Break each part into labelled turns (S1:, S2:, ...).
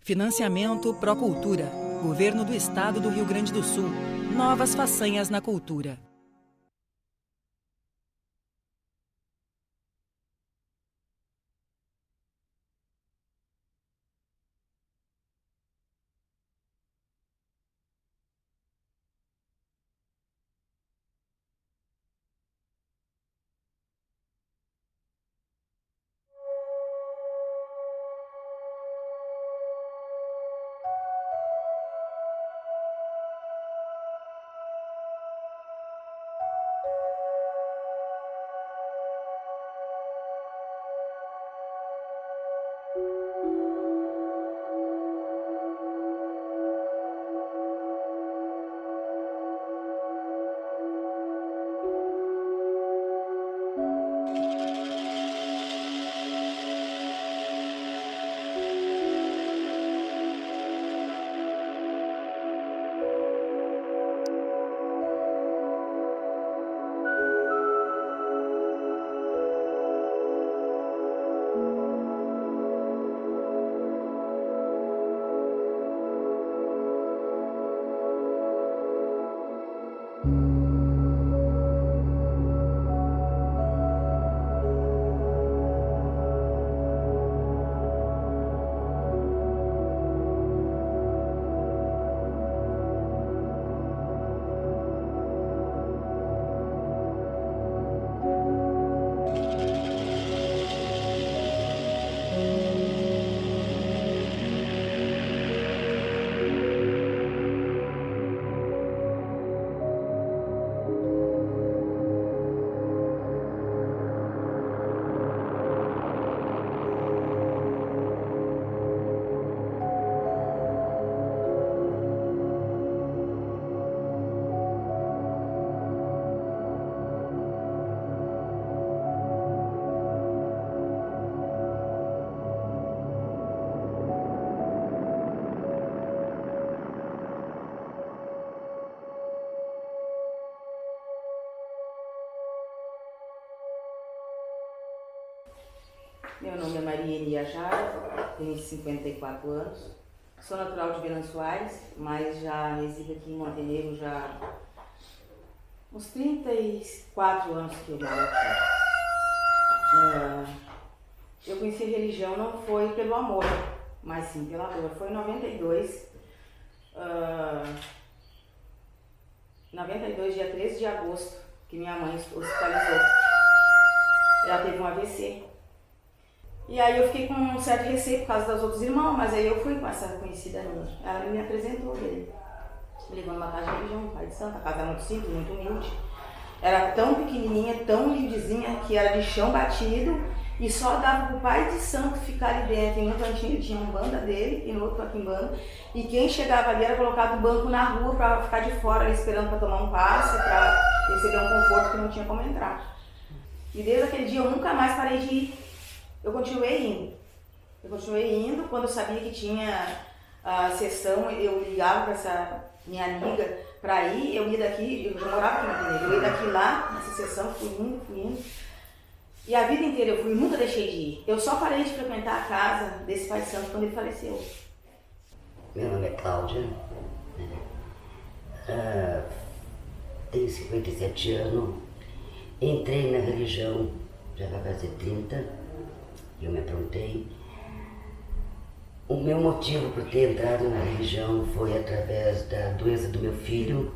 S1: Financiamento Procultura. Governo do Estado do Rio Grande do Sul. Novas façanhas na cultura.
S2: Meu nome é Maria Elia Jara, tenho 54 anos, sou natural de Venançoares, mas já resido aqui em Montenegro já há uns 34 anos que eu moro aqui. Eu conheci a religião não foi pelo amor, mas sim pela dor. Foi em 92, 92, dia 13 de agosto, que minha mãe hospitalizou. Ela teve um AVC. E aí eu fiquei com um certo receio por causa dos outros irmãos, mas aí eu fui com essa conhecida minha. Ela me apresentou ele. Me levou numa casa de religião, no Pai de Santo, a casa era muito simples, muito humilde. Era tão pequenininha, tão lindinha, que era de chão batido e só dava pro Pai de Santo ficar ali dentro. Em um cantinho ele tinha uma banda dele e no outro aqui em banda. E quem chegava ali era colocado o banco na rua para ficar de fora ali esperando para tomar um passe, para receber um conforto que não tinha como entrar. E desde aquele dia eu nunca mais parei de ir. Eu continuei indo, quando eu sabia que tinha a sessão, eu ligava para essa minha amiga para ir, eu ia daqui, eu já morava aqui na Montenegro, eu ia daqui lá, nessa sessão, fui indo. E a vida inteira eu fui, nunca deixei de ir. Eu só parei de frequentar a casa desse Pai de Santo quando ele faleceu.
S3: Meu nome é Cláudia, tenho 57 anos, entrei na religião, já vai fazer 30. Eu me aprontei. O meu motivo por ter entrado na religião foi através da doença do meu filho,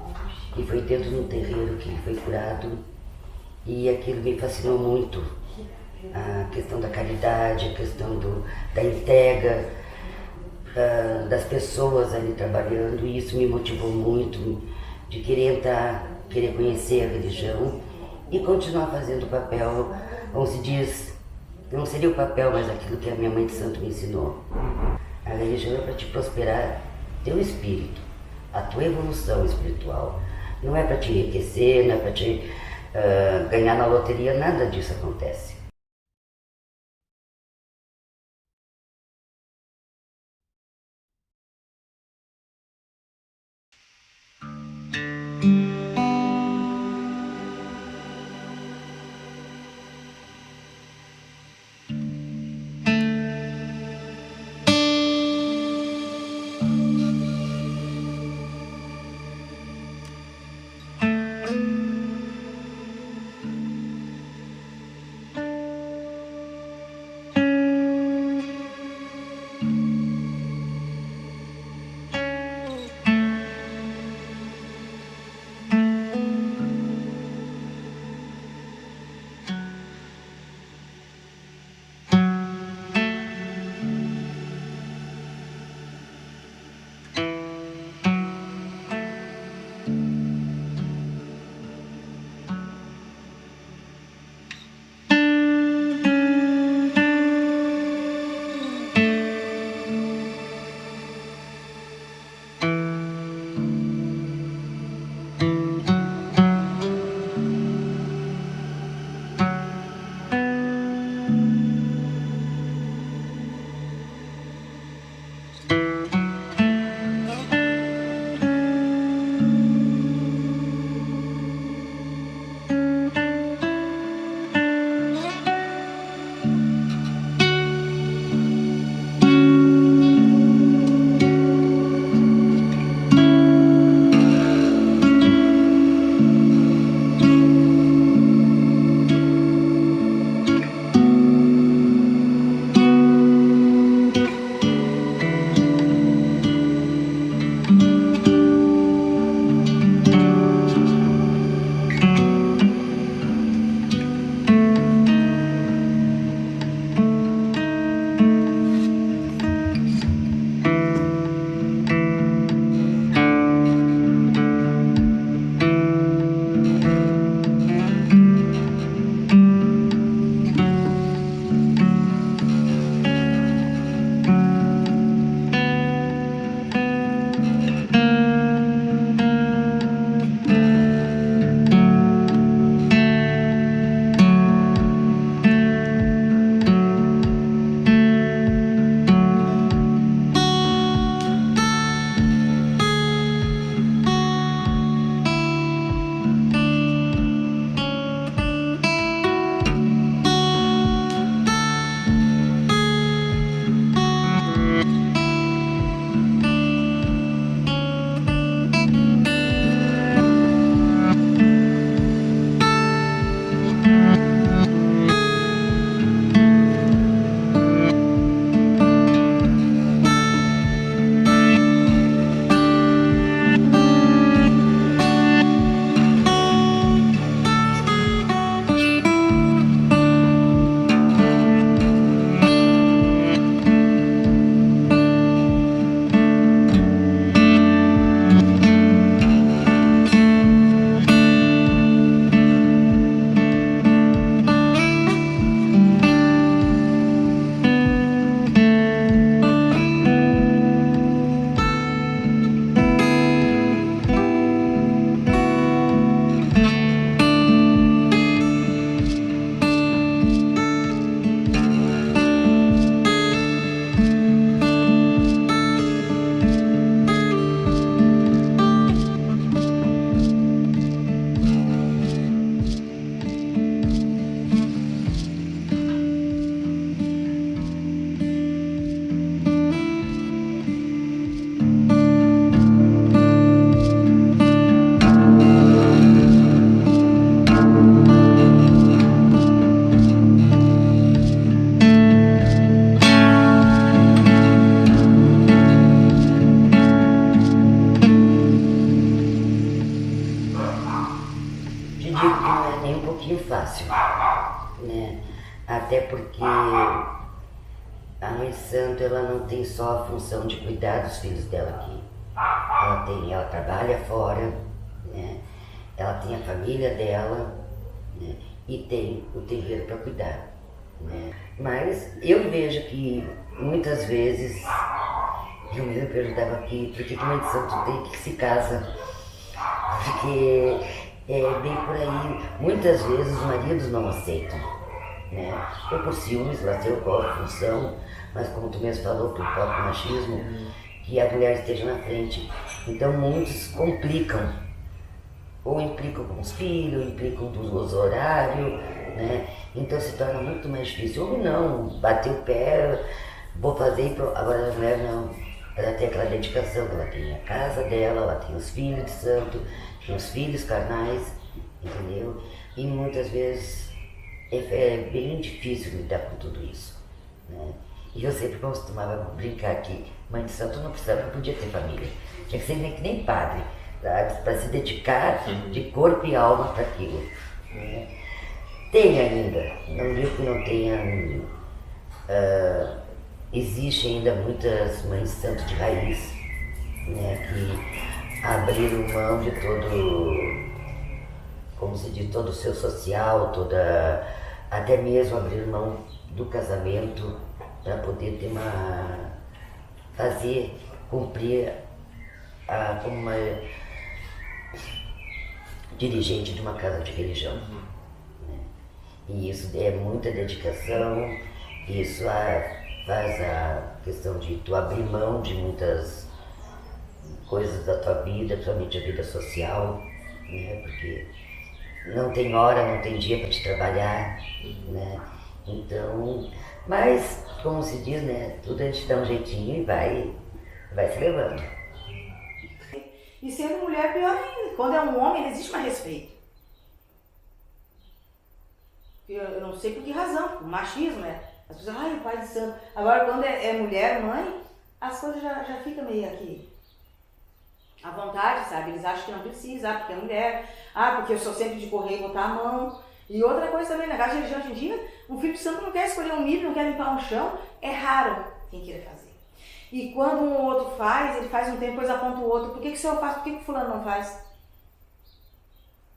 S3: que foi dentro de um terreiro que ele foi curado, e aquilo me fascinou muito. A questão da caridade, a questão da entrega, das pessoas ali trabalhando, e isso me motivou muito de querer entrar, querer conhecer a religião e continuar fazendo o papel, como se diz, não seria o papel, mas aquilo que a minha mãe de santo me ensinou. A religião é para te prosperar teu espírito, a tua evolução espiritual. Não é para te enriquecer, não é para te ganhar na loteria, nada disso acontece. Até porque a mãe santa, ela não tem só a função de cuidar dos filhos dela aqui. Ela trabalha fora, né? Ela tem a família dela, né? E tem o terreiro para cuidar, né? Mas eu vejo que muitas vezes eu me perguntava aqui por que mãe de santo tem que se casa, porque é bem por aí. Muitas vezes os maridos não aceitam, né? Ou por ciúmes, lá seu qual a função, mas como tu mesmo falou, pelo próprio machismo, que a mulher esteja na frente. Então muitos complicam, ou implicam com os filhos, implicam dos horários, né? Então se torna muito mais difícil. Ou não, bater o pé, vou fazer e agora a mulher não. Ela tem aquela dedicação, ela tem a casa dela, ela tem os filhos de santo, tem os filhos carnais, entendeu? E muitas vezes é bem difícil lidar com tudo isso, né? E eu sempre costumava brincar que mãe de santo não podia ter família. Tinha que ser nem padre, para se dedicar de corpo e alma para aquilo, né? Tem ainda, não digo que não tenha, existe ainda muitas mães de santo de raiz, né, que abriram mão de todo, como se diz, todo o seu social, até mesmo abrir mão do casamento para poder ter cumprir como uma dirigente de uma casa de religião. Né? E isso é muita dedicação, isso faz a questão de tu abrir mão de muitas coisas da tua vida, principalmente a vida social, né? Porque não tem hora, não tem dia para te trabalhar, né? Então, mas, como se diz, né? Tudo a gente dá um jeitinho e vai se levando.
S2: E sendo mulher, pior ainda. Quando é um homem, não existe mais respeito. Eu não sei por que razão, o machismo, né? As pessoas, ai, o pai de santo. Agora, quando é mulher, mãe, as coisas já ficam meio aqui à vontade, sabe? Eles acham que não precisa, porque é mulher, porque eu sou sempre de correr e botar a mão. E outra coisa também, na casa de religião hoje em dia, um filho de santo não quer escolher um milho, não quer limpar um chão, é raro quem queira fazer. E quando um outro faz, ele faz um tempo, depois aponta o outro. Por que o senhor faz? Por que o fulano não faz?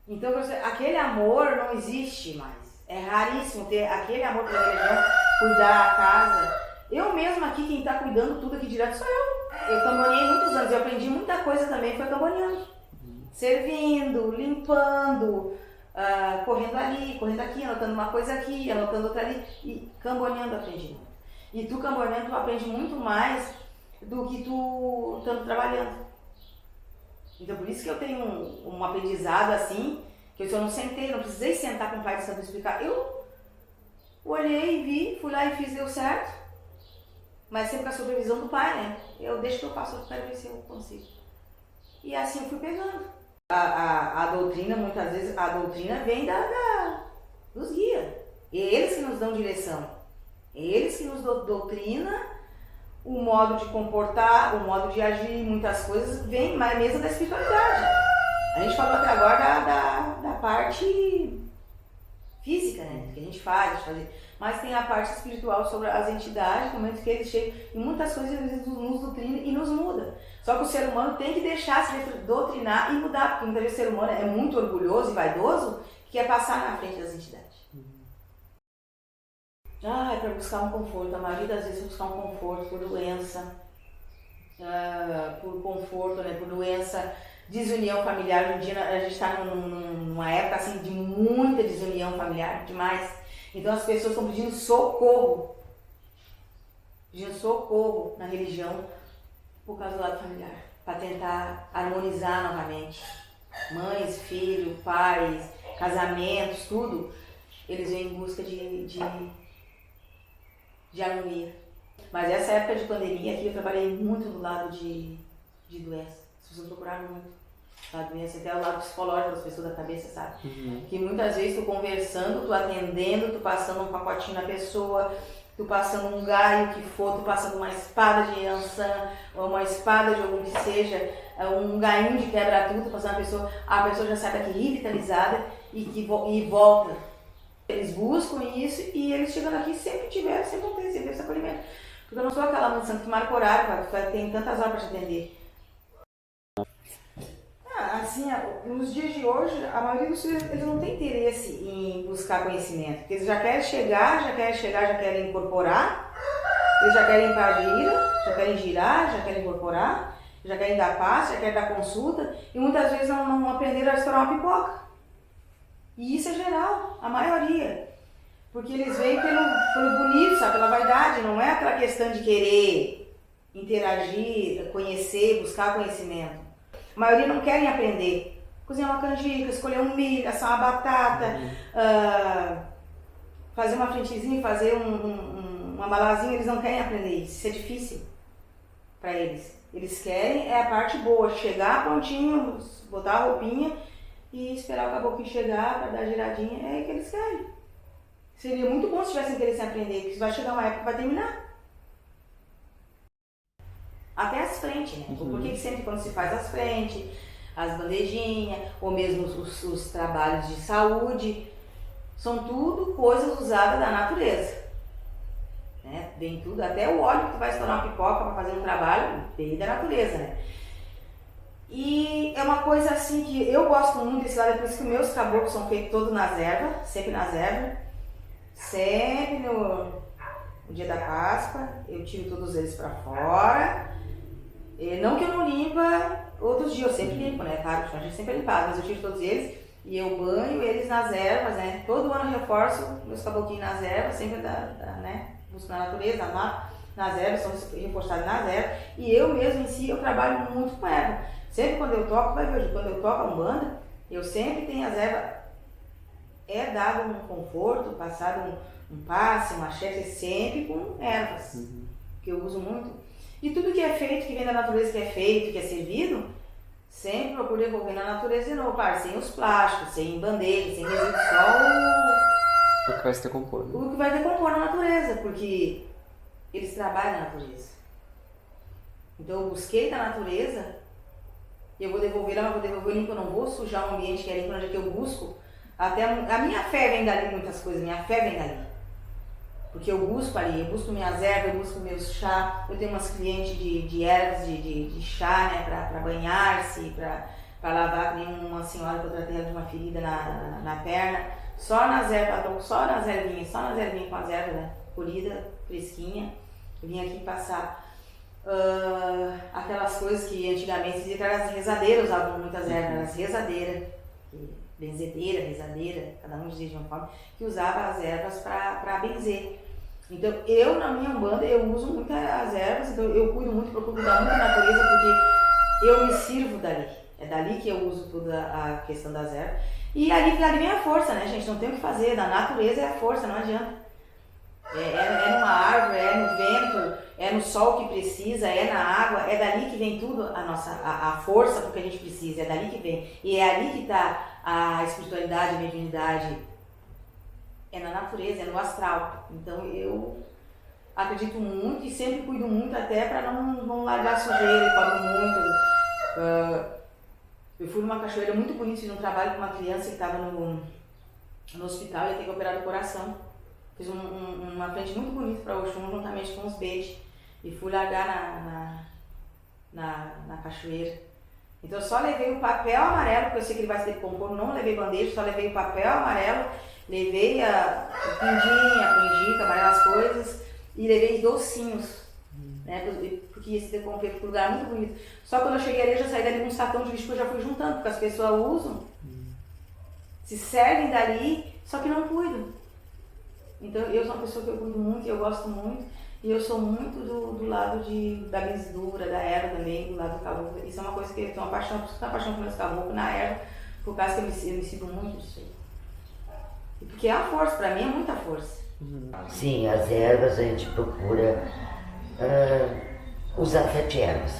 S2: Então, aquele amor não existe mais. É raríssimo ter aquele amor pela religião, cuidar a casa. Eu mesma aqui, quem está cuidando tudo aqui direto sou eu. Eu camboneei muitos anos, eu aprendi muita coisa também, foi camboneando. Servindo, limpando, correndo ali, correndo aqui, anotando uma coisa aqui, anotando outra ali. E camboneando aprendi muito. E tu camboneando, tu aprende muito mais do que tu estando trabalhando. Então por isso que eu tenho um aprendizado assim, que eu não sentei, não precisei sentar com o pai de santo explicar. Eu olhei, vi, fui lá e fiz, deu certo. Mas sempre com a supervisão do pai, né? Eu deixo que eu faço, eu quero ver se eu consigo. E assim eu fui pegando. A doutrina, muitas vezes, a doutrina vem dos guias. Eles que nos dão direção. Eles que nos doutrinam o modo de comportar, o modo de agir, muitas coisas vem mais mesmo da espiritualidade. A gente falou até agora da parte física, né? Que a gente faz, mas tem a parte espiritual sobre as entidades, no momento que eles chegam, e muitas coisas eles nos doutrinam e nos muda. Só que o ser humano tem que deixar se doutrinar e mudar, porque muitas vezes o ser humano é muito orgulhoso e vaidoso, que quer passar na frente das entidades. É para buscar um conforto. A maioria das vezes é buscar um conforto por doença, por conforto, né? Por doença, desunião familiar. Hoje em dia a gente está numa época assim, de muita desunião familiar, demais. Então as pessoas estão pedindo socorro na religião por causa do lado familiar, para tentar harmonizar novamente. Mães, filhos, pais, casamentos, tudo, eles vêm em busca de harmonia. Mas essa época de pandemia aqui eu trabalhei muito do lado de doença. As pessoas procuraram muito a doença, até o lado psicológico das pessoas da cabeça, sabe? Que muitas vezes tu conversando, tu atendendo, tu passando um pacotinho na pessoa, tu passando um gaio que for, tu passando uma espada de Yansan, ou uma espada de algum que seja, um gainho de quebra-tudo, passando a pessoa já sai daqui revitalizada e volta Eles buscam isso e eles chegando aqui sempre vão ter esse acolhimento. Porque eu não sou aquela mãe de santo que marca horário, tem tantas horas para te atender. Assim, nos dias de hoje, a maioria dos filhos eles não tem interesse em buscar conhecimento. Porque eles já querem chegar, já querem incorporar, eles já querem ir para a gira, já querem girar, já querem incorporar, já querem dar passe, já querem dar consulta e muitas vezes não aprenderam a estourar uma pipoca. E isso é geral, a maioria. Porque eles vêm pelo bonito, sabe, pela vaidade, não é aquela questão de querer interagir, conhecer, buscar conhecimento. A maioria não querem aprender. Cozinhar uma canjica, escolher um milho, assar uma batata, fazer uma frentezinha, fazer uma balazinha, eles não querem aprender isso. Isso é difícil para eles. Eles querem a parte boa, chegar prontinho, botar a roupinha e esperar o caboclo chegar para dar a giradinha. É o que eles querem. Seria muito bom se tivessem interesse em aprender, porque vai chegar uma época que vai terminar. Até as frentes, né? Por que sempre quando se faz as frentes, as bandejinhas, ou mesmo os trabalhos de saúde, são tudo coisas usadas da natureza. Né? Vem tudo, até o óleo que tu vai estourar uma pipoca para fazer um trabalho, veio da natureza, né? E é uma coisa assim que eu gosto muito desse lado, é por isso que meus caboclos são feitos todos nas ervas, sempre nas ervas, sempre no dia da Páscoa, eu tiro todos eles para fora. Não que eu não limpa outros dias, eu sempre limpo, né? Claro, a gente sempre é limpado, mas eu tiro todos eles e eu banho eles nas ervas, né? Todo ano eu reforço meus caboclinhos nas ervas, sempre né? Busco na natureza, nas ervas, são reforçados nas ervas. E eu mesmo em si, eu trabalho muito com erva. Sempre quando eu toco, vai ver, quando eu toco a umbanda, eu sempre tenho as ervas, é dado um conforto, passado um passe, uma chefe, sempre com ervas, que eu uso muito. E tudo que é feito, que vem da natureza, que é feito, que é servido, sempre procuro devolver na natureza de novo, claro, sem os plásticos, sem bandeja, sem resíduo, só
S4: o que vai se decompor. Né?
S2: O que vai decompor na natureza, porque eles trabalham na natureza. Então eu busquei da natureza, e eu vou devolver lá, mas vou devolver limpo, eu não vou sujar o ambiente que é limpo, onde é que eu busco. Até a minha fé vem dali, muitas coisas, minha fé vem dali. Porque eu busco ali, eu busco minhas ervas, eu busco meus chá, eu tenho umas clientes de ervas, de chá, né, pra banhar-se, pra lavar, tem uma senhora que eu tratei ela de uma ferida na perna, só nas ervinhas com as ervas, né, colhida, fresquinha, eu vim aqui passar aquelas coisas que antigamente se dizia que eram as rezadeiras, usavam muitas ervas, as rezadeiras, benzedeira, rezadeira, cada um dizia de uma forma, que usava as ervas para benzer. Então, eu na minha umbanda, eu uso muito as ervas, então eu cuido muito, procuro cuidar muito da natureza, porque eu me sirvo dali. É dali que eu uso toda a questão das ervas. E ali vem a força, né, gente? Não tem o que fazer, da natureza é a força, não adianta. É numa árvore, é no vento, é no sol que precisa, é na água, é dali que vem tudo a força porque a gente precisa, é dali que vem. E é ali que está a espiritualidade, a mediunidade, é na natureza, é no astral. Então eu acredito muito e sempre cuido muito até para não largar sujeira, eu pago muito. Eu fui numa cachoeira muito bonita, fiz um trabalho com uma criança que estava no hospital e ia ter que operar do coração. Fiz uma frente muito bonita para o Oxum, juntamente com os beijos, e fui largar na cachoeira. Então eu só levei o papel amarelo, porque eu sei que ele vai se decompor, não levei bandeja, só levei o papel amarelo, levei a canjica, amarelas coisas, e levei docinhos, né, porque ia se decompor, porque o lugar é muito bonito. Só quando eu cheguei ali, eu já saí dali com um sacão de lixo que eu já fui juntando, porque as pessoas usam, se servem dali, só que não cuidam. Então eu sou uma pessoa que eu cuido muito, eu gosto muito, e eu sou muito do lado da benzedura, da erva também, do lado do caboclo. Isso é uma coisa que eu tenho uma paixão por meus caboclos na erva, por causa que eu me sinto muito disso aí. E porque é a força, pra mim é muita força.
S3: Sim, as ervas a gente procura usar 7 ervas.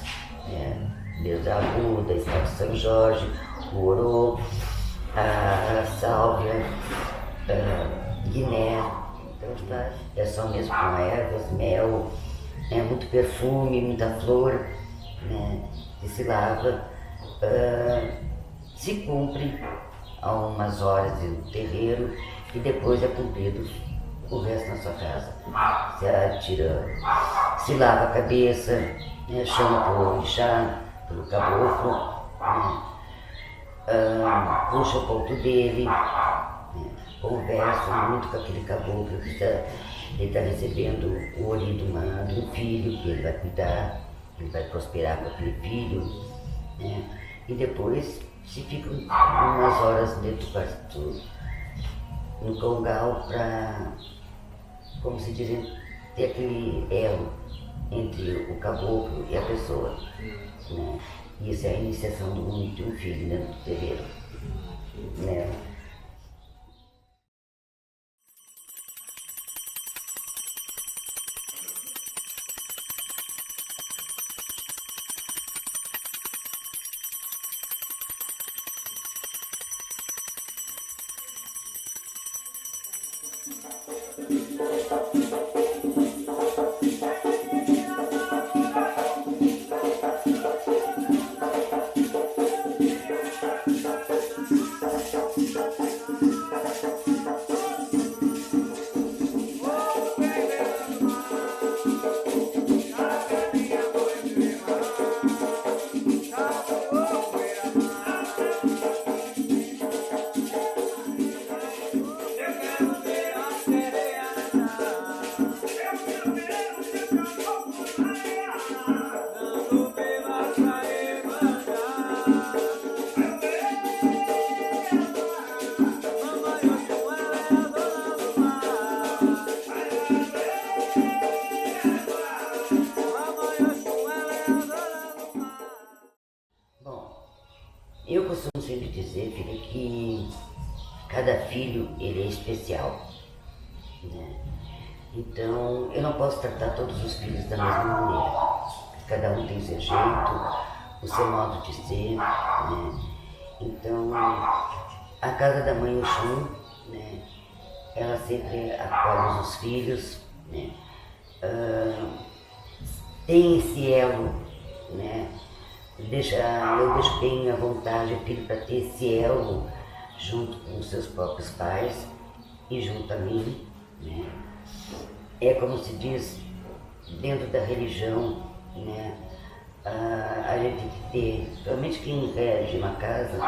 S3: Desde a arruda, a espada de São Jorge, o orô, a sálvia, guiné. É só mesmo com ervas, mel, muito perfume, muita flor, né, que se lava, se cumpre a umas horas no terreiro, e depois é cumprido o resto na sua casa. Você tira, se lava a cabeça, né, chama pro orixá, pelo caboclo, né, puxa o ponto dele, né, conversa muito com aquele caboclo que ele está recebendo o olho de um filho que ele vai cuidar, ele vai prosperar com aquele filho, né, e depois se fica umas horas dentro do quarto, no congal, para, como se diz, ter aquele elo entre o caboclo e a pessoa, né? Isso é a iniciação de um filho dentro do terreiro, né? Eu costumo sempre dizer, filha, que cada filho ele é especial, né? Então eu não posso tratar todos os filhos da mesma maneira. Cada um tem seu jeito, o seu modo de ser, né? Então a casa da mãe Oxum, né, ela sempre acolhe os filhos, né? Tem esse elo, né? Eu deixo bem à vontade o filho para ter esse elo junto com os seus próprios pais e junto a mim, né? É como se diz, dentro da religião, né? A gente tem que ter, principalmente quem rege uma casa,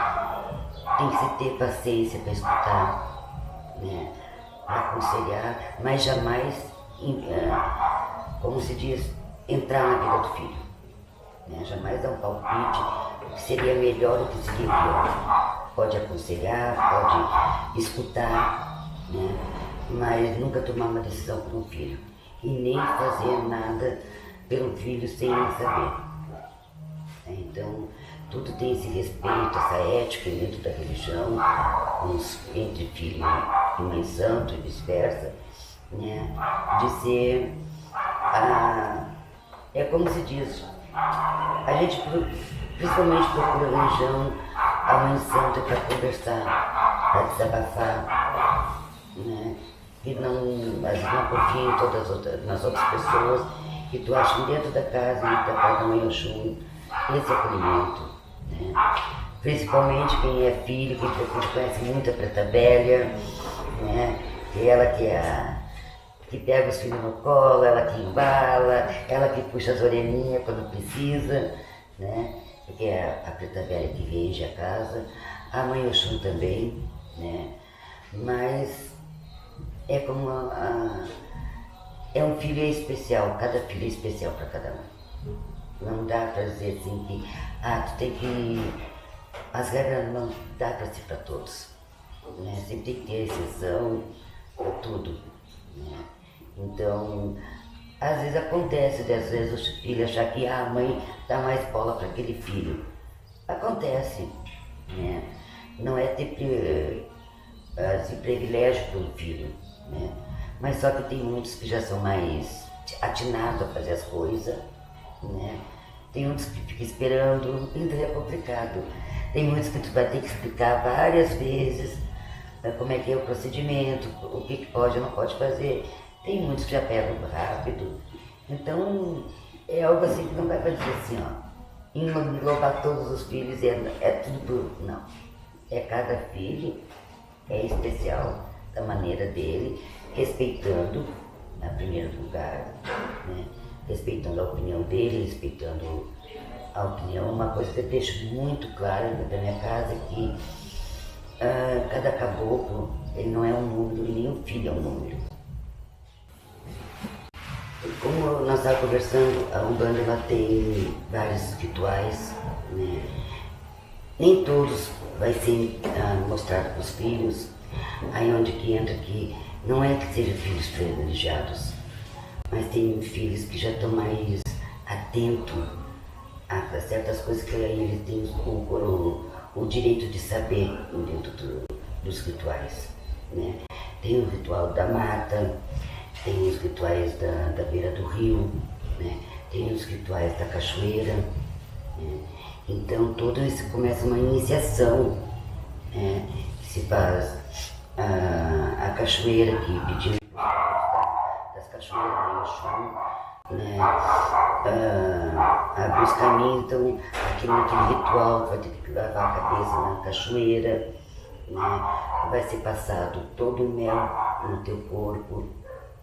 S3: tem que se ter paciência para escutar, né? Para aconselhar, mas jamais, como se diz, entrar na vida do filho. Né? Jamais dar um palpite, o que seria melhor e o que seria pior. Pode aconselhar, pode escutar, né? Mas nunca tomar uma decisão por um filho. E nem fazer nada pelo filho sem ele saber. Então, tudo tem esse respeito, essa ética dentro da religião, entre filho e mãe santo e vice-versa, né? De ser, é como se diz, a gente principalmente procura a religião, a mãe santa para conversar, para desabafar, né? E não, às vezes não confia em nas outras pessoas, e tu acha dentro da casa, da casa da mãe Oxum, esse acolhimento, né? Principalmente quem é filho, quem conhece muito a Preta Velha, né? E ela que pega os filhos no colo, ela que embala, ela que puxa as orelhinhas quando precisa, né? Porque é a Preta Velha que rege a casa, a mãe Oxum também, né? Mas é como é um filho especial, cada filho é especial para cada um. Não dá para dizer assim que, tu tem que... As regras não dá para ser para todos, né? Sempre tem que ter exceção para tudo, né? Então, às vezes acontece, às vezes o filho achar que a mãe dá mais bola para aquele filho. Acontece, né? Não é ter esse privilégio para um filho, né? Mas só que tem muitos que já são mais atinados a fazer as coisas, né? Tem outros que ficam esperando, ainda é complicado. Tem muitos que tu vai ter que explicar várias vezes como é que é o procedimento, o que pode e não pode fazer. Tem muitos que já pegam rápido. Então, é algo assim que não dá para dizer assim, englobar todos os filhos, é tudo por... Não. É cada filho, é especial. da maneira dele, respeitando, em primeiro lugar, né? Respeitando a opinião dele, respeitando a opinião. Uma coisa que eu deixo muito clara da minha casa é que cada caboclo, ele não é um número, nem o filho é um número. Como nós estávamos conversando, a Umbanda ela tem vários rituais, né? Nem todos vai ser mostrado para os filhos, aí onde que entra que não é que sejam filhos privilegiados, mas tem filhos que já estão mais atentos a certas coisas que aí eles têm o direito de saber dentro dos rituais, né? Tem o ritual da mata, tem os rituais da beira do rio, né? Tem os rituais da cachoeira, né? Então todo isso começa uma iniciação, né? Que se faz a cachoeira, que pedimos das cachoeiras em Oxum, né? Abre os caminhos, então naquele ritual vai ter que lavar a cabeça na cachoeira, né? Vai ser passado todo o mel no teu corpo,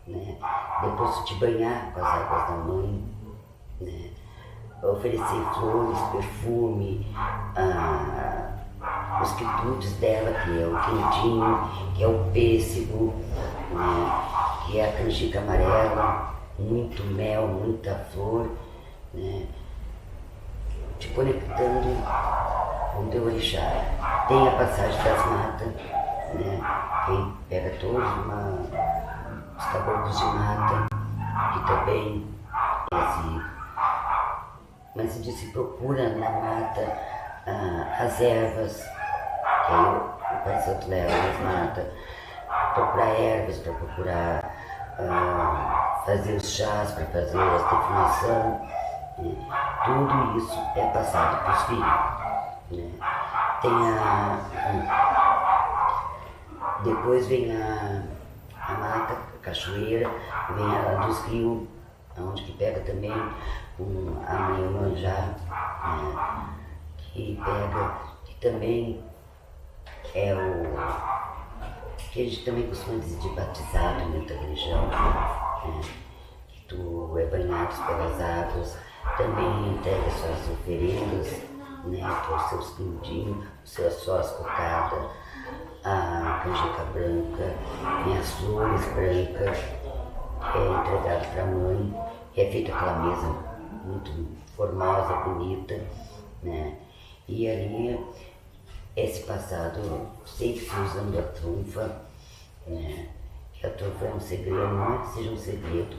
S3: né? Depois de te banhar com as águas da mãe, né? Oferecer flores, perfume, os quitutes dela, que é o quentinho, que é o pêssego, né? Que é a canjica amarela, muito mel, muita flor, né? Te conectando com o teu orixá. Tem a passagem das matas, né? Quem pega todos os caboclos de mata, que também mas se procura na mata as ervas, que aí o Pai Santo leva nas matas, procurar ervas, para procurar fazer os chás, para fazer as definições, né? Tudo isso é passado para os filhos, né? Tem depois vem a mata, a cachoeira, vem a dos rios, onde que pega também a mãe Iemanjá, né? Que pega, que também é que a gente também costuma dizer de batizado em muita religião, né? Que tu é banhado pelas águas, também entrega suas oferendas, né? Que é os seus quindinhos, suas cocadas, a canjica branca, tem as flores brancas, é entregado para a mãe, é feita aquela mesa muito formosa, bonita, né? E ali, esse passado, sempre se usando a trunfa, né? Que a trunfa é um segredo, não é que seja um segredo,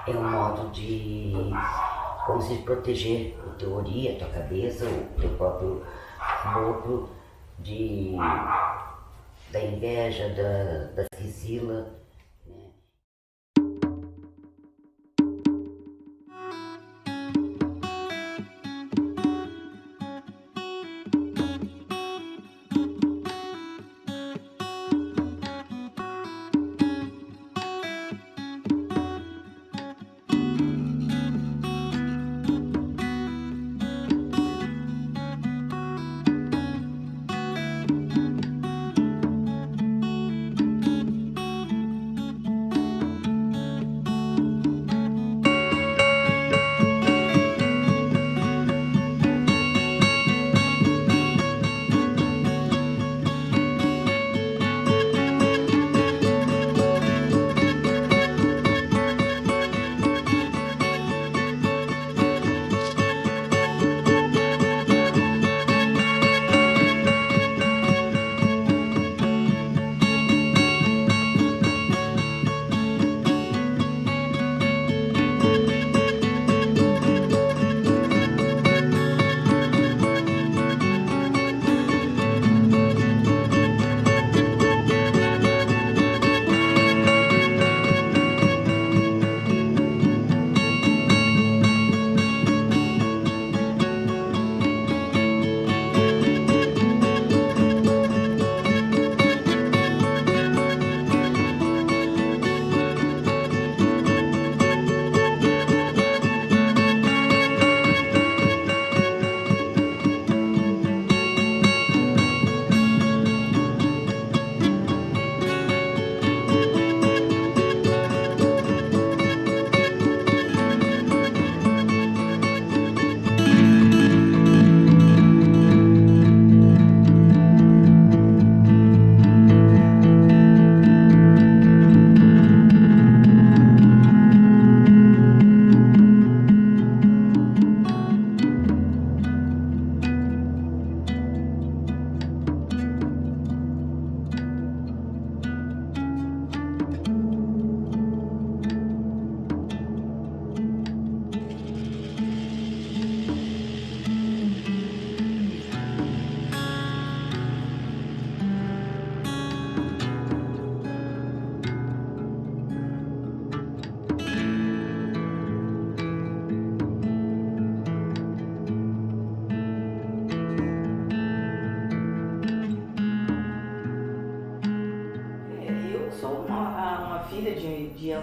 S3: é um modo de como se proteger o teu ori, a tua cabeça, o teu próprio caboclo, da inveja, da risila.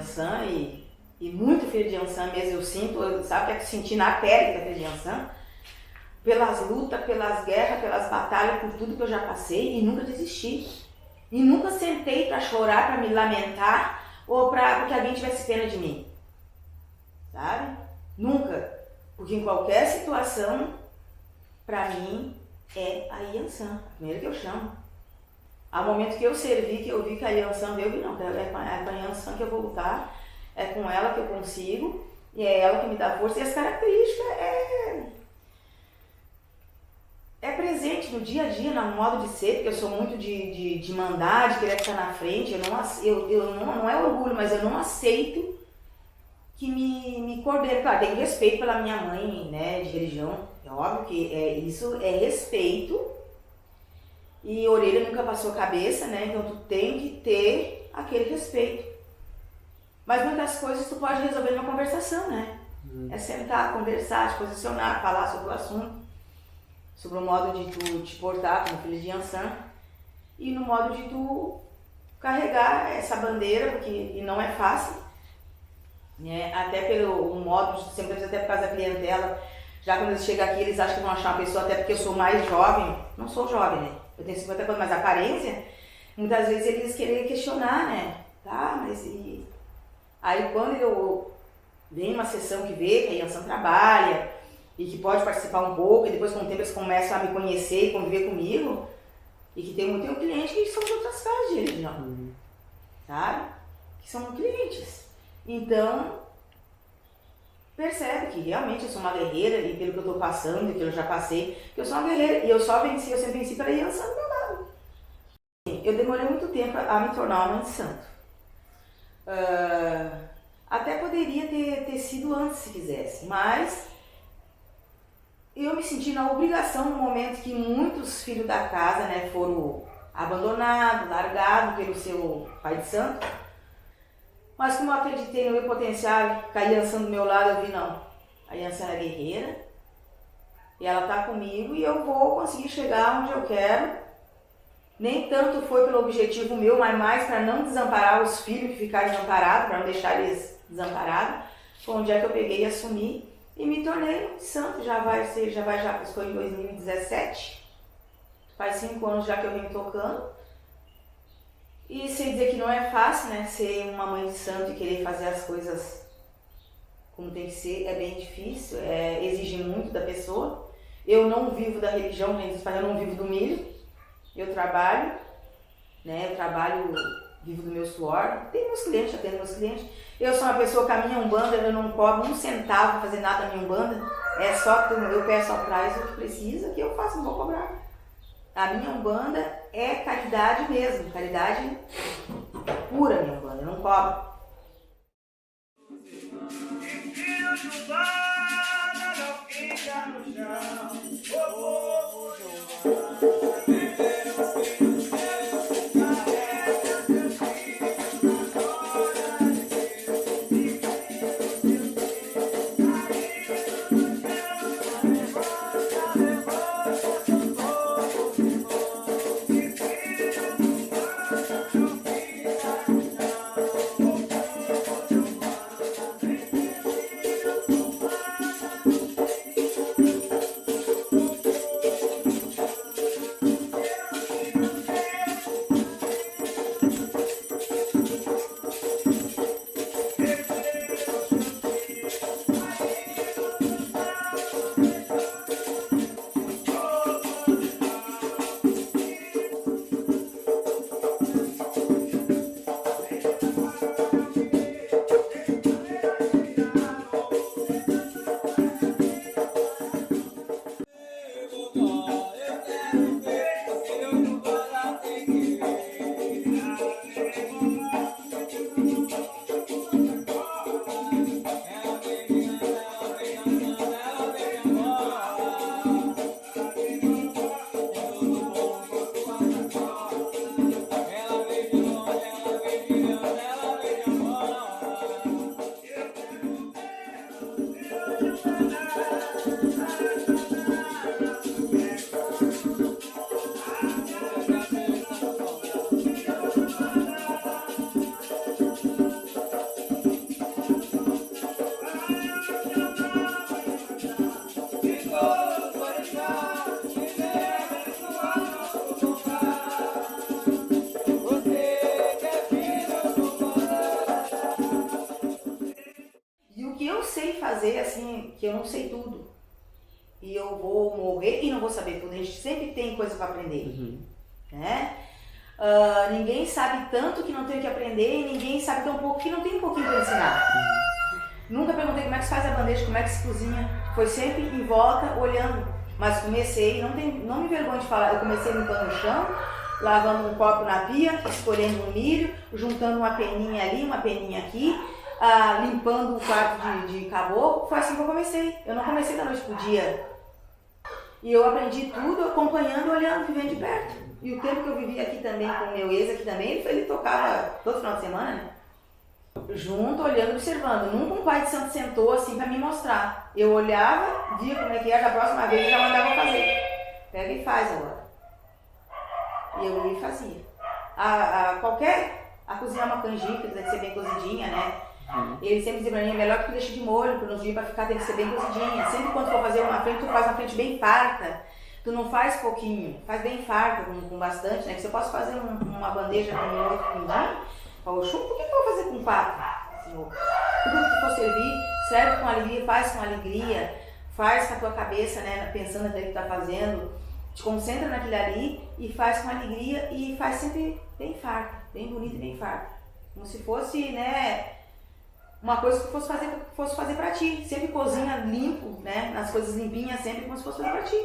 S2: Yansan e muito filha de Yansan mesmo, eu sinto, sabe que é que senti na pele que é filha de Yansan, pelas lutas, pelas guerras, pelas batalhas, por tudo que eu já passei e nunca desisti. E nunca sentei para chorar, para me lamentar ou para que alguém tivesse pena de mim, sabe? Nunca, porque em qualquer situação, para mim, é a Yansan, a primeira que eu chamo. Ao momento que eu servi, que eu vi que a Yansan veio, eu vi, não, é com a Yansan que eu vou lutar, é com ela que eu consigo, e é ela que me dá força, e as características é presente no dia a dia, no modo de ser, porque eu sou muito de mandar, de querer ficar na frente, não é orgulho, mas eu não aceito que me coordene. Claro, tenho respeito pela minha mãe, né, de religião, é óbvio que isso é respeito, e orelha nunca passou cabeça, né, então tu tem que ter aquele respeito. Mas muitas coisas tu pode resolver numa conversação, né, é sentar, conversar, te posicionar, falar sobre o assunto, sobre o modo de tu te portar como filho de Yansan e no modo de tu carregar essa bandeira, porque não é fácil, né? Até pelo modo de sempre, até por causa da clientela, já quando eles chegam aqui eles acham que vão achar uma pessoa, até porque eu sou mais jovem, não sou jovem, né? Eu tenho 50 anos, mas a aparência, muitas vezes eles querem questionar, né? Tá, mas e... Aí quando eu venho uma sessão que vê que a Yansan trabalha, e que pode participar um pouco, e depois com o tempo eles começam a me conhecer e conviver comigo, e que tem muito cliente que são de outras casas de religião, sabe? Que são clientes. Então, percebe que realmente eu sou uma guerreira, e pelo que eu estou passando, e que eu já passei, que eu sou uma guerreira, e eu sempre venci pela Yansan do meu lado. Eu demorei muito tempo a me tornar uma mãe de santo. Até poderia ter sido antes, se quisesse, mas eu me senti na obrigação no momento que muitos filhos da casa, né, foram abandonados, largados pelo seu pai de santo. Mas como eu acreditei no meu potencial, com a Yansan do meu lado, eu vi, não, a Yansan é guerreira, e ela tá comigo e eu vou conseguir chegar onde eu quero. Nem tanto foi pelo objetivo meu, mas mais para não desamparar os filhos que ficaram desamparados, para não deixar eles desamparados. Foi onde é que eu peguei e assumi. E me tornei santo, foi em 2017, faz 5 anos já que eu venho tocando. E sem dizer que não é fácil, né, ser uma mãe de santo e querer fazer as coisas como tem que ser, é bem difícil, exige muito da pessoa. Eu não vivo da religião, eu não vivo do milho, eu trabalho, né, vivo do meu suor, tenho meus clientes, atendo meus clientes. Eu sou uma pessoa que a minha Umbanda, eu não cobro um centavo para fazer nada na minha Umbanda, é só que eu peço ao prazo o que precisa, que eu faço, não vou cobrar. A minha Umbanda é caridade mesmo, caridade pura, minha Umbanda, eu não cobro. não sei tudo. E eu vou morrer e não vou saber tudo. A gente sempre tem coisa para aprender, né? Ninguém sabe tanto que não tem o que aprender e ninguém sabe tão pouco que não tem um pouquinho para ensinar. Nunca perguntei como é que se faz a bandeja, como é que se cozinha. Foi sempre em volta, olhando. Mas comecei, não me vergonho de falar, eu comecei limpando o chão, lavando um copo na pia, escolhendo um milho, juntando uma peninha ali, uma peninha aqui, limpando o quarto de caboclo. Foi assim que eu comecei. Eu não comecei da noite pro dia. E eu aprendi tudo acompanhando, olhando, vivendo de perto. E o tempo que eu vivi aqui também, com o meu ex aqui também, ele tocava todo final de semana, né? Junto, olhando, observando. Nunca um pai de santo sentou assim pra me mostrar. Eu olhava, via como é que era, da próxima vez eu já mandava fazer. Pega e faz agora. E eu ia e fazia. A cozinhar uma canjica, tem que ser bem cozidinha, né? Ele sempre dizia pra mim, é melhor que tu deixe de molho, por uns dias pra ficar, tem que ser bem cozidinha. Sempre quando for fazer uma frente, tu faz uma frente bem farta. Tu não faz pouquinho, faz bem farta, com bastante, né? Que se eu posso fazer uma bandeja com um outro quindim, para o chumbo, por que eu vou fazer com 4, Senhor? Tudo que tu for servir, serve com alegria, faz com alegria, faz com a tua cabeça, né? Pensando naquilo que tu tá fazendo, te concentra naquilo ali e faz com alegria e faz sempre bem farta, bem bonita e bem farta. Como se fosse, né? Uma coisa que tu fosse fazer pra ti. Sempre cozinha limpo, né? Nas coisas limpinhas, sempre como se fosse fazer pra ti.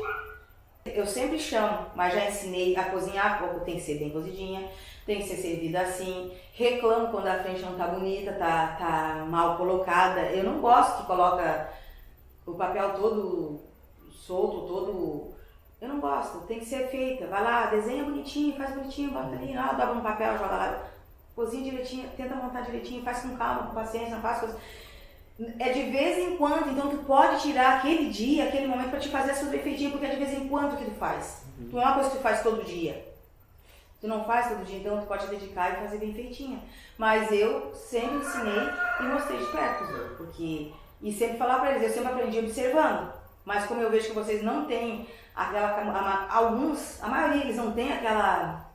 S2: Eu sempre chamo, mas já ensinei a cozinhar, tem que ser bem cozidinha, tem que ser servida assim. Reclamo quando a frente não tá bonita, tá mal colocada. Eu não gosto que coloca o papel todo solto, todo... Eu não gosto, tem que ser feita. Vai lá, desenha bonitinho, faz bonitinho, bota ali, dobra um papel, joga lá. Cozinha direitinho, tenta montar direitinho, faz com calma, com paciência, não faz coisas... É de vez em quando, então tu pode tirar aquele dia, aquele momento para te fazer as coisas bem feitinho, porque é de vez em quando que tu faz. Tu não é uma coisa que tu faz todo dia. Tu não faz todo dia, então tu pode te dedicar e fazer bem feitinha. Mas eu sempre ensinei e mostrei de perto, porque... E sempre falar para eles, eu sempre aprendi observando. Mas como eu vejo que vocês não têm aquela... Alguns, a maioria, eles não têm aquela...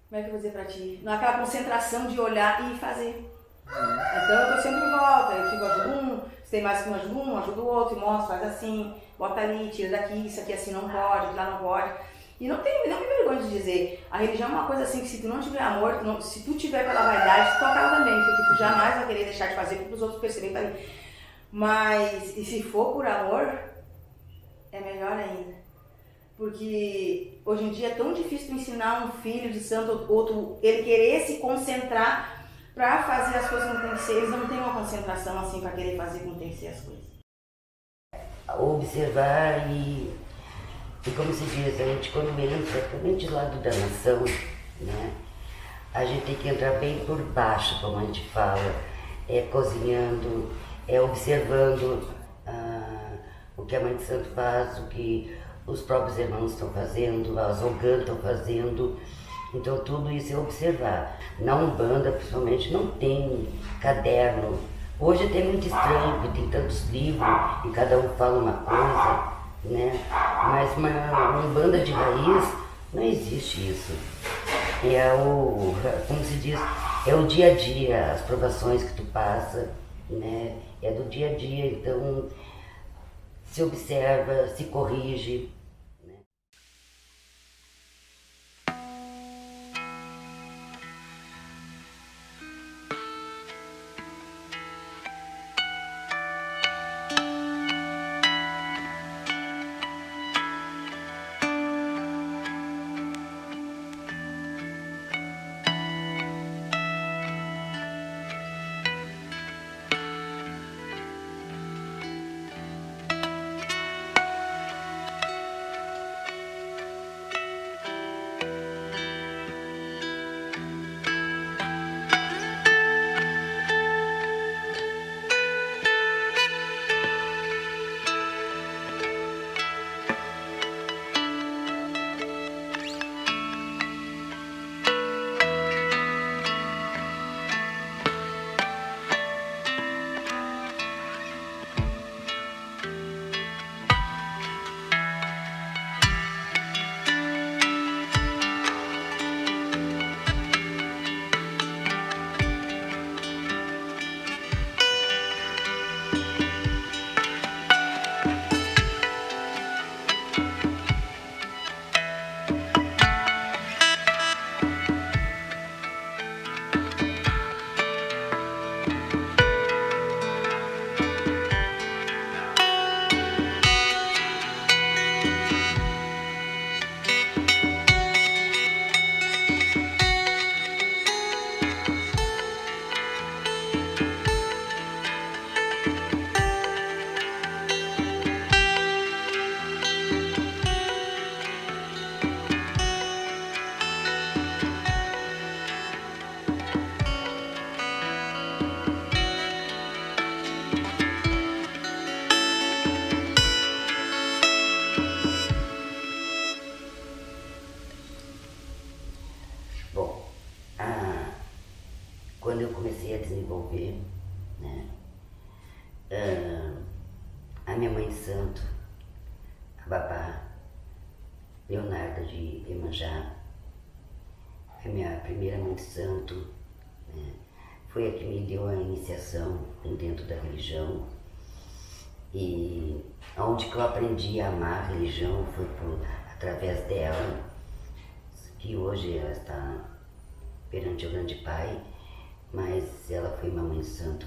S2: Como é que eu vou dizer pra ti? Aquela concentração de olhar e fazer. Então eu tô sempre em volta, eu fico, ajudo se tem mais que um, ajudo o outro, e mostro, faz assim, bota ali, tira daqui, isso aqui assim não pode, aquilo lá não pode. E não me vergonha de dizer, a religião é uma coisa assim que se tu não tiver amor, se tu tiver pela vaidade, tu acaba também, porque tu jamais vai querer deixar de fazer para os outros perceberem que tá ali. Mas, e se for por amor, é melhor ainda. Porque hoje em dia é tão difícil tu ensinar um filho de santo, outro, ele querer se concentrar para fazer as coisas como tem que ser. Eles não têm uma concentração assim para querer fazer como tem que ser as coisas.
S3: Observar e como se diz, a gente quando entra, principalmente do lado da nação, né, a gente tem que entrar bem por baixo, como a gente fala, cozinhando, observando o que a Mãe de Santo faz, o que os próprios irmãos estão fazendo, as Ogãs estão fazendo. Então tudo isso é observar. Na Umbanda, principalmente, não tem caderno. Hoje é até muito estranho, porque tem tantos livros e cada um fala uma coisa, né? Mas uma Umbanda de raiz, não existe isso. Como se diz, é o dia a dia, as provações que tu passa, né? É do dia a dia, então se observa, se corrige. santo, a babá Leonarda de Iemanjá, a minha primeira mãe de santo, né? Foi a que me deu a iniciação dentro da religião. E onde que eu aprendi a amar a religião foi através dela, que hoje ela está perante o grande Pai, mas ela foi uma mãe de santo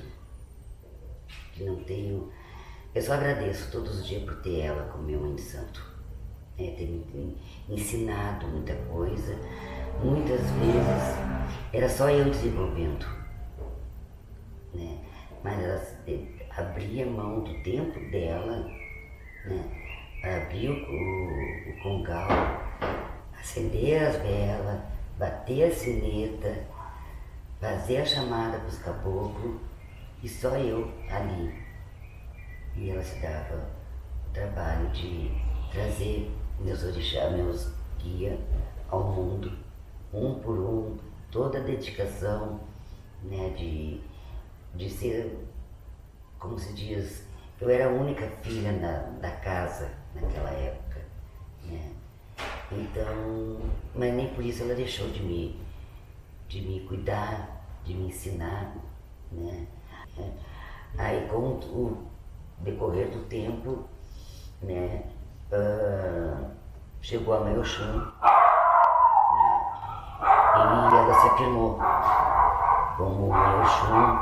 S3: que não tenho. Eu só agradeço todos os dias por ter ela como minha mãe de santo. Ter me ensinado muita coisa. Muitas vezes era só eu desenvolvendo, né? Mas ela abria mão do tempo dela, né? Abrir o congal, acender as velas, bater a sineta, fazer a chamada para os caboclos, e só eu ali. E ela se dava o trabalho de trazer meus orixás, meus guias ao mundo, um por um, toda a dedicação, né, de ser, como se diz, eu era a única filha da casa naquela época, né? Então, mas nem por isso ela deixou de me cuidar, de me ensinar, né? Aí com o decorrer do tempo, né, chegou a Mãe Oxum, né, e ela se afirmou como Mãe Oxum,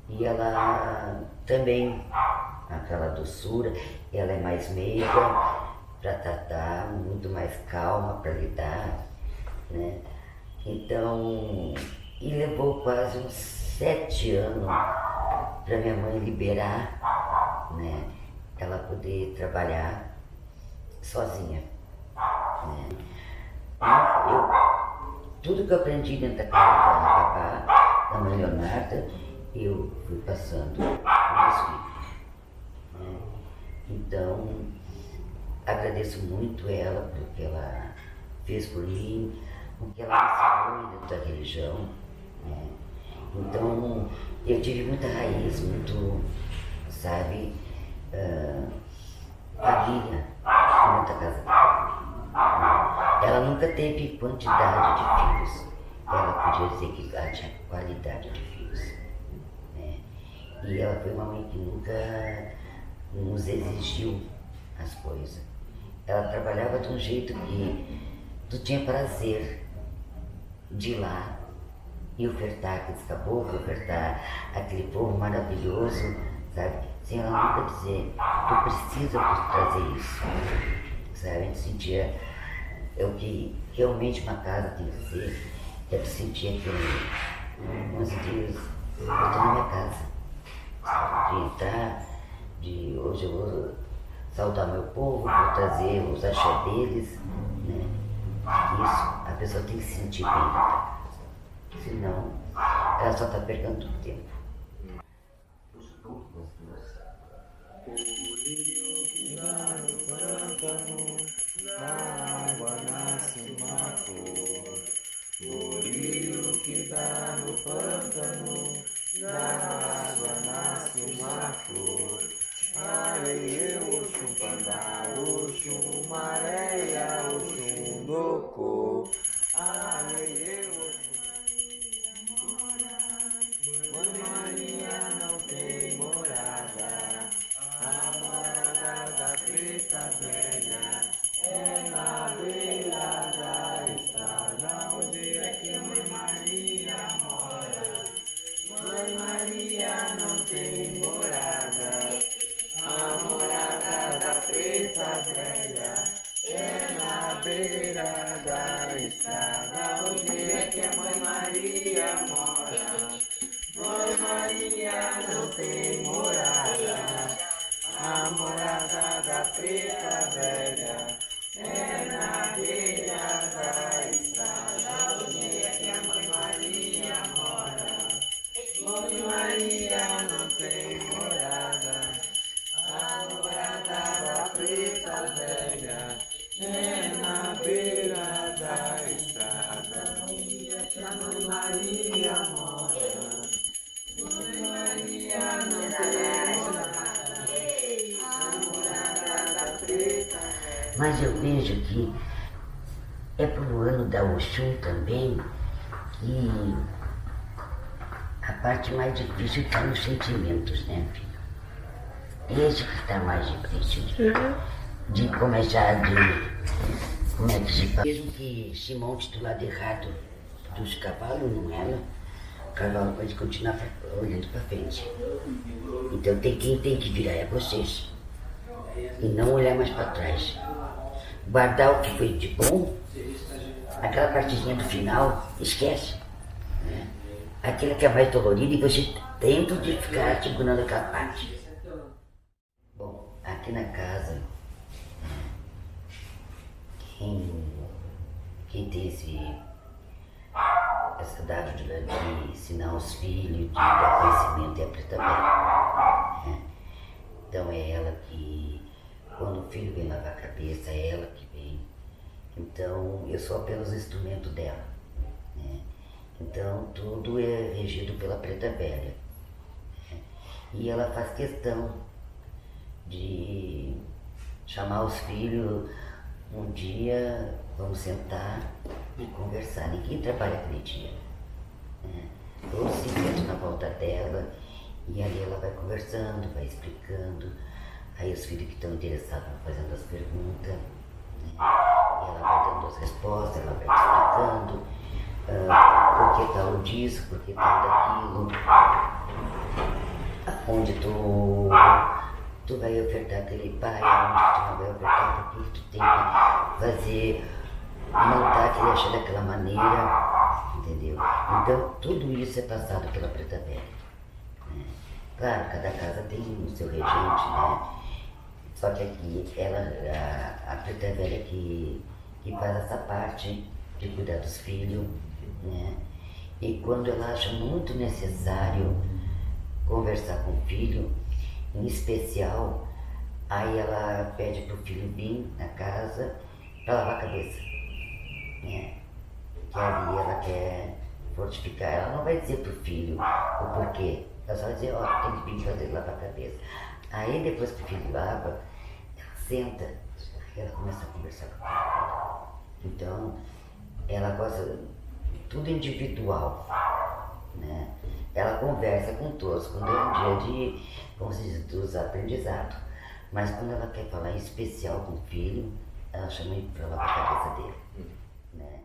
S3: e ela também, aquela doçura, ela é mais meiga para tratar, muito mais calma para lidar, né? Então, e levou quase uns 7 anos para minha mãe liberar, né, ela poder trabalhar sozinha, né? Tudo que eu aprendi dentro da casa da babá, da mãe Leonarda, eu fui passando para meus filhos, né? Então, agradeço muito ela porque ela fez por mim, o que ela me ensinou dentro da religião, né? Então, eu tive muita raiz, muito, sabe, família dentro da casa dela. Ela nunca teve quantidade de filhos, ela podia dizer que ela tinha qualidade de filhos, né? E ela foi uma mãe que nunca nos exigiu as coisas. Ela trabalhava de um jeito que tu tinha prazer de ir lá e ofertar aqueles caboclos, ofertar aquele povo maravilhoso, sabe? Sem ela nunca dizer, tu precisa trazer isso, sabe? A gente sentia, é o que realmente uma casa tem que ser, é tu sentir aquele, como se diz, eu tô na minha casa, sabe? De entrar, hoje eu vou saudar meu povo, vou trazer os axé deles, né? Isso, a pessoa tem que se sentir bem dentro da casa. Senão, ela só está perdendo tempo.
S4: O lírio que dá no pântano, na água nasce uma flor. O lírio que dá no pântano, na água nasce uma flor. Areia, Oxum, Pandá, Oxum, Maréia, Oxum, Docô. Areia, Oxum. Mãe Maria não tem morada, a morada da preta velha é na beira da estrada, onde é que Mãe Maria mora. Mãe Maria não tem morada, a morada da preta velha é na beira da estrada, onde é que a Mãe Maria mora. Mãe Maria não tem morada, a morada da preta velha é na beira da estrada, onde é que a Mãe Maria mora. Mãe Maria não tem morada, a morada da preta velha é na beira da estrada, onde é que a Mãe Maria mora. Mãe Maria não tem morada, a
S3: Mas eu vejo que é pro ano da Oxum também que a parte mais difícil está nos sentimentos, né, filho? Esse que está mais difícil de começar como é que se fala? Mesmo que se monte do lado errado dos cavalos, não é? O cavalo pode continuar olhando para frente. Então quem tem que virar é vocês. E não olhar mais para trás. Guardar o que foi de bom, aquela partezinha do final, esquece. Né? Aquilo que é mais dolorido e você tenta de ficar segurando aquela parte. Bom, aqui na casa, quem tem essa dádiva de ensinar os filhos, de dar conhecimento é a Preta Bela. Né? Então é ela que, quando o filho vem lavar a cabeça, é ela que vem. Então eu sou apenas o instrumento dela. Né? Então tudo é regido pela Preta Velha. Né? E ela faz questão de chamar os filhos um dia, vamos sentar e conversar. Ninguém trabalha aquele dia. Né? Todos se sentam na volta dela e ali ela vai conversando, vai explicando. Aí os filhos que estão interessados vão fazendo as perguntas. Né? E ela vai dando as respostas, ela vai explicando por que tal disso, por que tal daquilo. Onde tu vai ofertar aquele pai, onde tu não vai ofertar, porque tu tem que fazer, montar aquele achar daquela maneira, entendeu? Então tudo isso é passado pela Preta Velha. Né? Claro, cada casa tem o seu regente, né? Só que aqui a Preta Velha que faz essa parte de cuidar dos filhos, né? E quando ela acha muito necessário conversar com o filho, em especial, aí ela pede pro filho vir na casa para lavar a cabeça. Né? Que ali ela quer fortificar. Ela não vai dizer pro filho o porquê. Ela só vai dizer, ó, tem que vir fazer lavar a cabeça. Aí depois que o filho lava, ela senta, aí ela começa a conversar com o filho. Então, ela gosta tudo individual. Né? Ela conversa com todos, quando é um dia de, como se diz, dos aprendizados. Mas quando ela quer falar em especial com o filho, ela chama ele para lavar a cabeça dele. Né?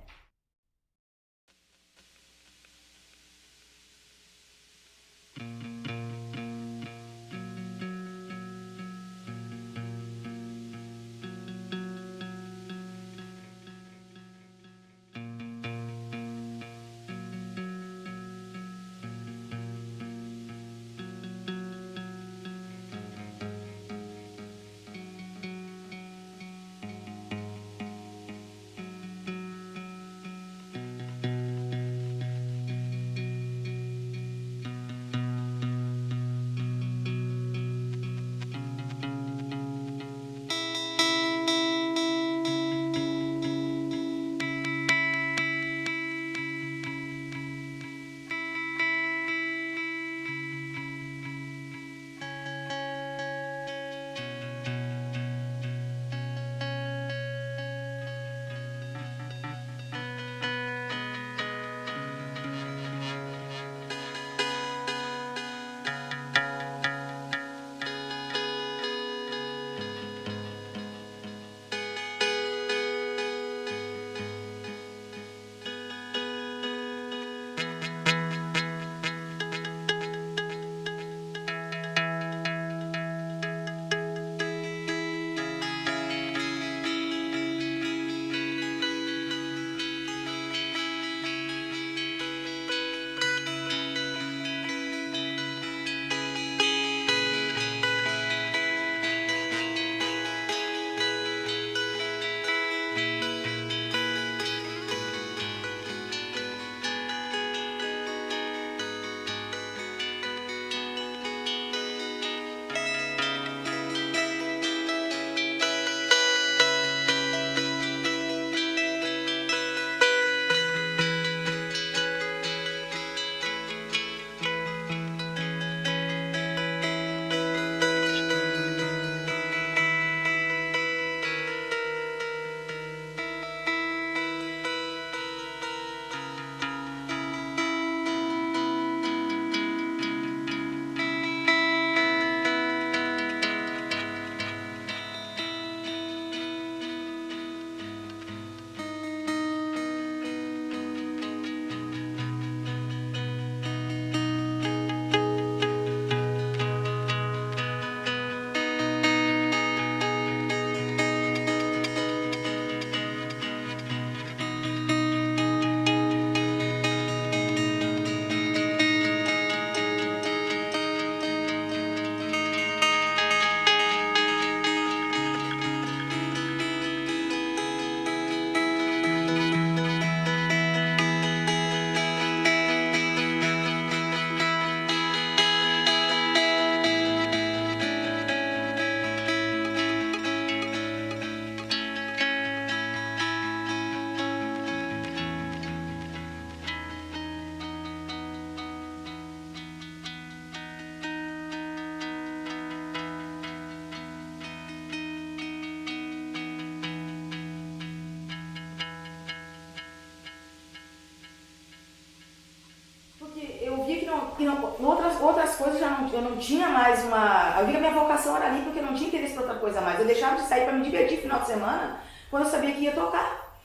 S2: e outras coisas eu não tinha mais uma... Eu vi que a minha vocação era ali porque eu não tinha interesse para outra coisa mais. Eu deixava de sair para me divertir no final de semana quando eu sabia que ia tocar.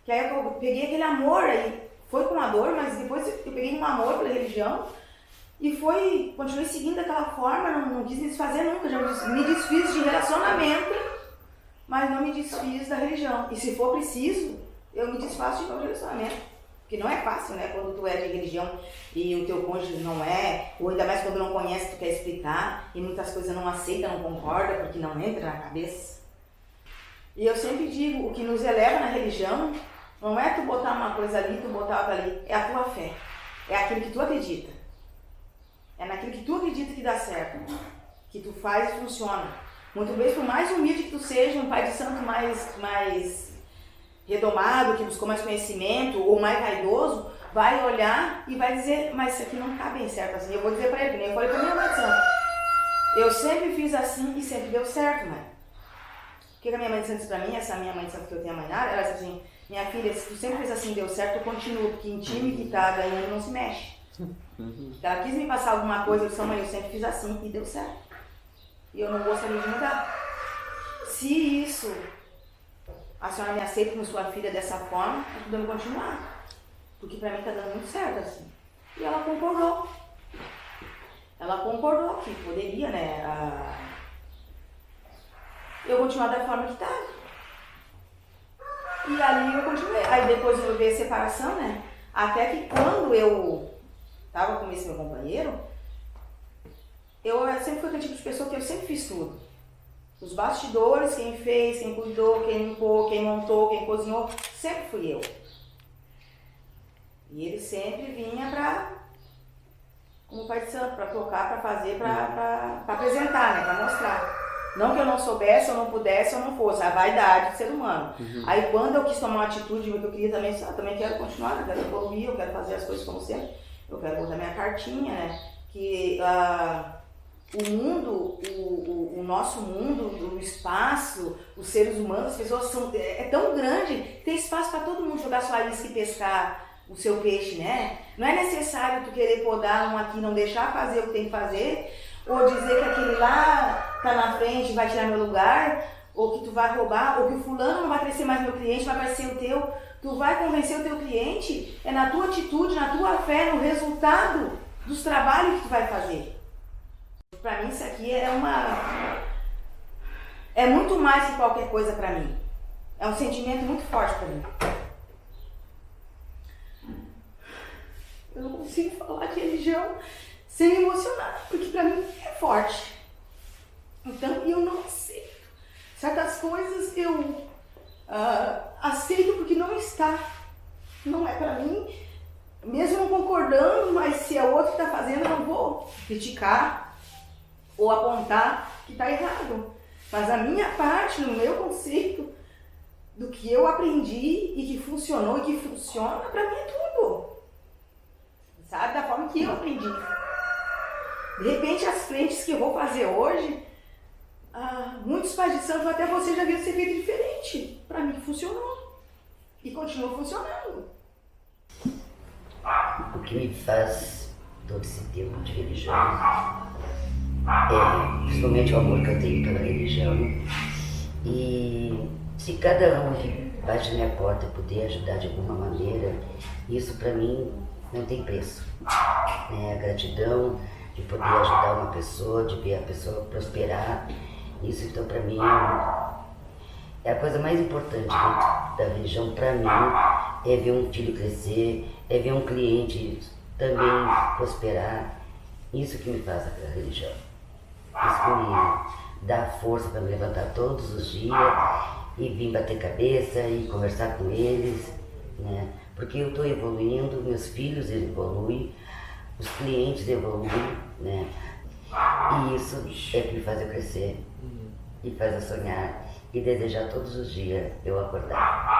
S2: Que aí eu peguei aquele amor aí, foi com a dor, mas depois eu peguei um amor pela religião e continuei seguindo daquela forma, não quis me desfazer nunca, já me desfiz de relacionamento, mas não me desfiz da religião. E se for preciso, eu me desfaço de novo relacionamento. Porque não é fácil, né? Quando tu é de religião e o teu cônjuge não é, ou ainda mais quando não conhece, tu quer explicar, e muitas coisas não aceita, não concorda, porque não entra na cabeça. E eu sempre digo, o que nos eleva na religião não é tu botar uma coisa ali, tu botar outra ali, é a tua fé. É aquilo que tu acredita. É naquilo que tu acredita que dá certo, que tu faz e funciona. Muitas vezes, por mais humilde que tu seja, um pai de santo mais redomado, que buscou mais conhecimento, ou mais vaidoso, vai olhar e vai dizer, mas isso aqui não está bem certo assim. Eu vou dizer para ele, eu falei para minha mãe de santo, eu sempre fiz assim e sempre deu certo, mãe. O que a minha mãe de santo disse para mim, essa minha mãe de santo que eu tenho a mãe nada, ela disse assim, minha filha, se tu sempre fez assim e deu certo, tu continua, porque em time que tá ganhando não se mexe. Ela quis me passar alguma coisa, eu disse, mãe, eu sempre fiz assim e deu certo. E eu não gostaria de mudar. Se isso, a senhora me aceita como sua filha dessa forma, eu podemos continuar. Porque pra mim tá dando muito certo assim. E ela concordou. Ela concordou que poderia, né, eu continuar da forma que estava. E ali eu continuei. Aí depois eu vi a separação, né? Até que quando eu tava com esse meu companheiro, eu sempre fui aquele tipo de pessoa que eu sempre fiz tudo. Os bastidores, quem fez, quem cuidou, quem limpou, quem montou, quem cozinhou, sempre fui eu. E ele sempre vinha como pai de santo, para tocar, para fazer, para apresentar, né? Para mostrar. Não que eu não soubesse, eu não pudesse, eu não fosse. A vaidade do ser humano. Aí quando eu quis tomar uma atitude, que eu queria também quero continuar, eu quero evoluir, eu quero fazer as coisas como sempre. Eu quero botar minha cartinha, né? Que o mundo, o nosso mundo, o espaço, os seres humanos, as pessoas é tão grande que tem espaço para todo mundo jogar sua isca e pescar o seu peixe, né? Não é necessário tu querer podar um aqui, não deixar fazer o que tem que fazer, ou dizer que aquele lá tá na frente e vai tirar meu lugar, ou que tu vai roubar, ou que o fulano não vai crescer mais meu cliente, vai crescer o teu. Tu vai convencer o teu cliente é na tua atitude, na tua fé, no resultado dos trabalhos que tu vai fazer. Pra mim isso aqui é muito mais que qualquer coisa pra mim. É um sentimento muito forte pra mim. Eu não consigo falar de religião sem me emocionar, porque pra mim é forte. Então eu não aceito. Certas coisas eu aceito porque não está. Não é pra mim. Mesmo não concordando, mas se é outro que está fazendo, eu não vou criticar ou apontar que está errado. Mas a minha parte, no meu conceito, do que eu aprendi e que funcionou e que funciona, para mim é tudo. Sabe? Da forma que eu aprendi. De repente, as frentes que eu vou fazer hoje, muitos pais de santo, até você já viu ser feito diferente. Para mim funcionou. E continua funcionando.
S3: O que me faz todo esse tempo de religião é principalmente o amor que eu tenho pela religião. E se cada um que bate na minha porta puder ajudar de alguma maneira, isso para mim não tem preço. A gratidão de poder ajudar uma pessoa, de ver a pessoa prosperar, isso então para mim é a coisa mais importante dentro da religião. Para mim é ver um filho crescer, é ver um cliente também prosperar. Isso que me faz a religião. Isso que me dá força para me levantar todos os dias e vir bater cabeça e conversar com eles, né? Porque eu estou evoluindo, meus filhos evoluem, os clientes evoluem, né? E isso é que me faz eu crescer e faz eu sonhar e desejar todos os dias eu acordar.